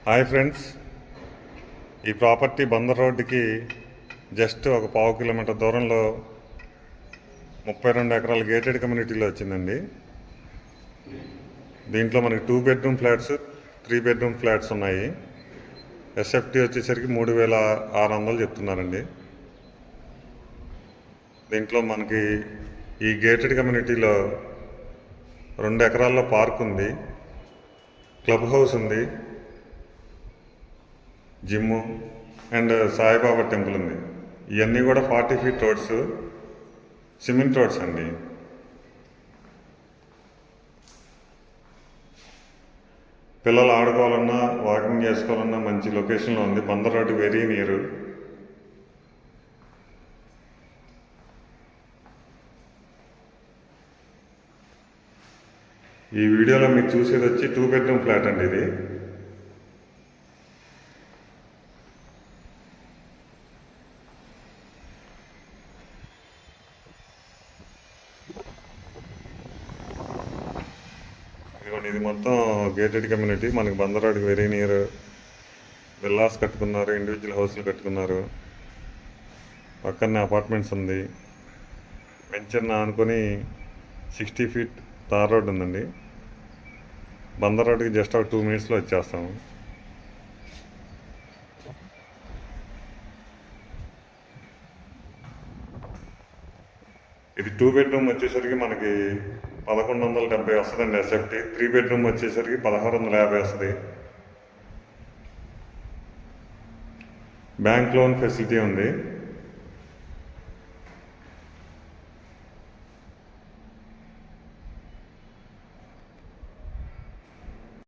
Hi friends, ఈ property Bandar రోడ్డుకి just ఒక పావు కిలోమీటర్ దూరంలో 32 ఎకరాల గేటెడ్ కమ్యూనిటీలో వచ్చిందండి. దీంట్లో మనకి 2 బెడ్రూమ్ ఫ్లాట్స్, 3 బెడ్రూమ్ ఫ్లాట్స్ ఉన్నాయి. ఎస్ఎఫ్టీ వచ్చేసరికి 3600 చెప్తున్నారండి. దీంట్లో మనకి ఈ గేటెడ్ కమ్యూనిటీలో 2 ఎకరాల్లో పార్క్ ఉంది, క్లబ్ హౌస్ ఉంది, జిమ్ము అండ్ సాయిబాబా టెంపుల్ ఉంది. ఇవన్నీ కూడా 40 ఫీట్ రోడ్స్, సిమెంట్ రోడ్స్ అండి. పిల్లలు ఆడుకోవాలన్నా వాకింగ్ చేసుకోవాలన్నా మంచి లొకేషన్లో ఉంది. Bandar road very near. ఈ వీడియోలో మీరు చూసేది వచ్చి 2 బెడ్రూమ్ ఫ్లాట్ అండి. ఇది ఇది మొత్తం గేటెడ్ కమ్యూనిటీ. మనకి బందర్ రోడ్కి వెరీ నియర్. విల్లాస్ కట్టుకున్నారు, ఇండివిజువల్ హౌస్లు కట్టుకున్నారు, పక్కనే అపార్ట్మెంట్స్ ఉంది. వెంచర్ని ఆనుకొని 60 ఫీట్ తార్ రోడ్ ఉందండి. బందర్ రోడ్కి జస్ట్ ఒక 2 మినిట్స్లో వచ్చేస్తాము. ఇది 2 బెడ్రూమ్ వచ్చేసరికి మనకి 1170 వస్తుందండి ఎస్ఎఫ్టీ. 3 బెడ్రూమ్ వచ్చేసరికి 1650 వస్తుంది. బ్యాంక్ లోన్ ఫెసిలిటీ ఉంది.